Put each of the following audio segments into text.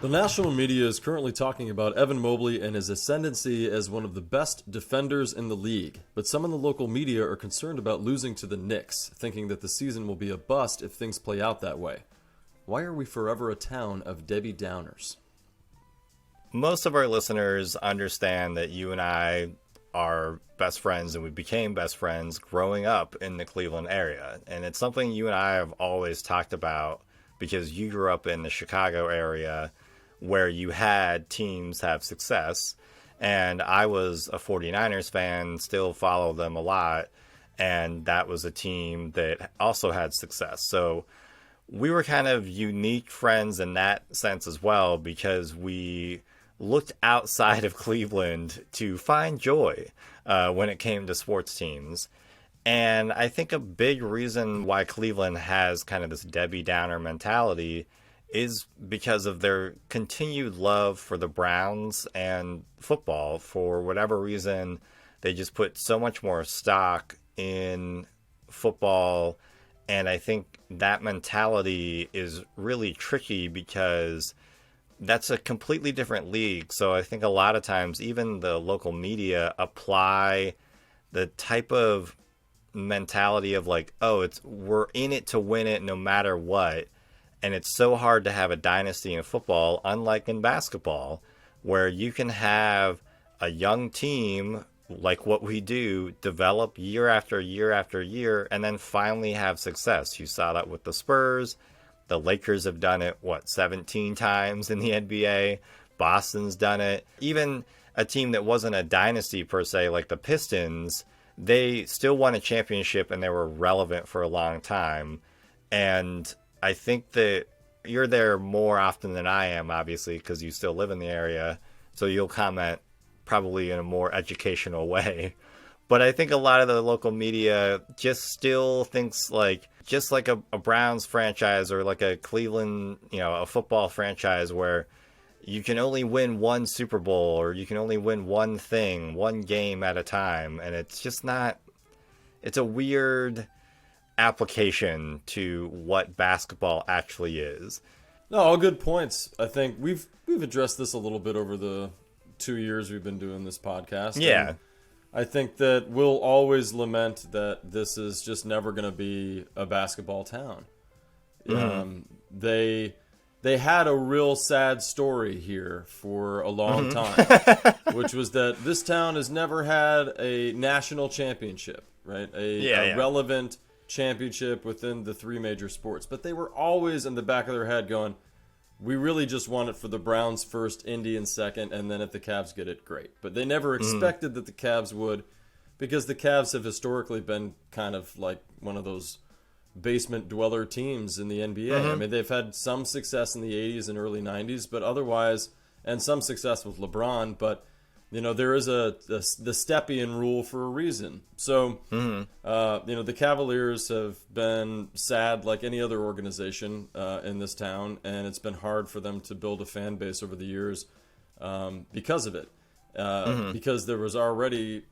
The national media is currently talking about Evan Mobley and his ascendancy as one of the best defenders in the league, but some in the local media are concerned about losing to the Knicks, thinking that the season will be a bust if things play out that way. Why are we forever a town of Debbie Downers? Most of our listeners understand that you and I are best friends, and we became best friends growing up in the Cleveland area. And it's something you and I have always talked about because you grew up in the Chicago area where you had teams have success. And I was a 49ers fan, still follow them a lot. And that was a team that also had success. So we were kind of unique friends in that sense as well, because we looked outside of Cleveland to find joy when it came to sports teams. And I think a big reason why Cleveland has kind of this Debbie Downer mentality is because of their continued love for the Browns and football. For whatever reason, they just put so much more stock in football. And I think that mentality is really tricky because that's a completely different league. So I think a lot of times even the local media apply the type of mentality of like, oh, we're in it to win it no matter what. And it's so hard to have a dynasty in football, unlike in basketball, where you can have a young team like what we do develop year after year after year and then finally have success. You saw that with the Spurs. The Lakers have done it, 17 times in the NBA. Boston's done it. Even a team that wasn't a dynasty per se, like the Pistons, they still won a championship and they were relevant for a long time. And I think that you're there more often than I am, obviously, because you still live in the area. So you'll comment probably in a more educational way. But I think a lot of the local media just still thinks like, just like a Browns franchise or like a Cleveland, a football franchise where you can only win one Super Bowl or you can only win one thing, one game at a time. And it's just not, it's a weird application to what basketball actually is. No, all good points. I think we've addressed this a little bit over the 2 years we've been doing this podcast. Yeah. And I think that we'll always lament that this is just never going to be a basketball town. Mm-hmm. They had a real sad story here for a long time, which was that this town has never had a national championship, right? A relevant championship within the three major sports. But they were always in the back of their head going, we really just want it for the Browns first, Indians second, and then if the Cavs get it, great. But they never expected that the Cavs would, because the Cavs have historically been kind of like one of those basement dweller teams in the NBA. I mean, they've had some success in the 80s and early 90s, but otherwise, and some success with LeBron, but there is the Stepien rule for a reason. So, the Cavaliers have been sad like any other organization in this town, and it's been hard for them to build a fan base over the years because of it. Because there was already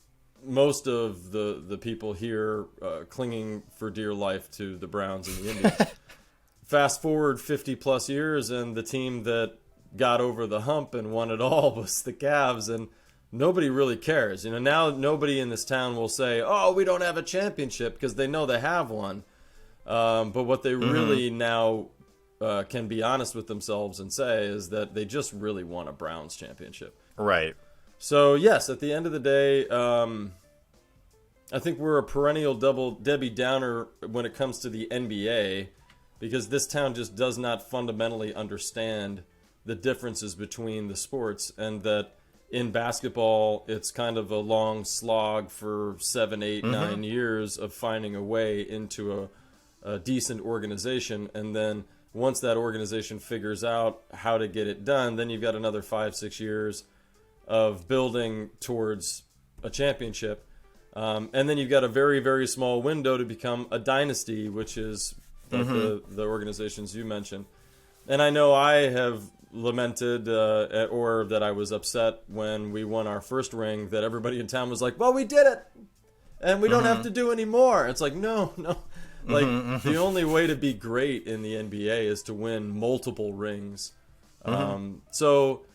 most of the people here clinging for dear life to the Browns and the Indians. Fast forward 50 plus years, and the team that got over the hump and won it all was the Cavs, and nobody really cares. Now nobody in this town will say, oh, we don't have a championship, because they know they have one. But what they really now can be honest with themselves and say is that they just really want a Browns championship. Right. So, yes, at the end of the day, I think we're a perennial Debbie Downer when it comes to the NBA, because this town just does not fundamentally understand the differences between the sports, and that in basketball, it's kind of a long slog for 7, 8, 9 years of finding a way into a decent organization. And then once that organization figures out how to get it done, then you've got another 5, 6 years of building towards a championship. And then you've got a very, very small window to become a dynasty, which is like the organizations you mentioned. And I know I have lamented or that I was upset when we won our first ring, that everybody in town was like, well, we did it and we don't have to do any more. It's like, no. Like the only way to be great in the NBA is to win multiple rings So,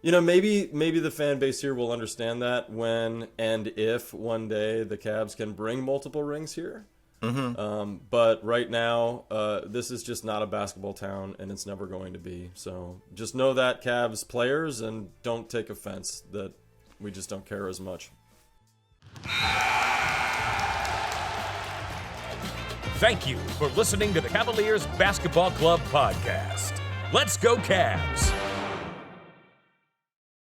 maybe the fan base here will understand that when and if one day the Cavs can bring multiple rings here. But right now, this is just not a basketball town, and it's never going to be. So just know that, Cavs players, and don't take offense that we just don't care as much. Thank you for listening to the Cavaliers Basketball Club podcast. Let's go Cavs!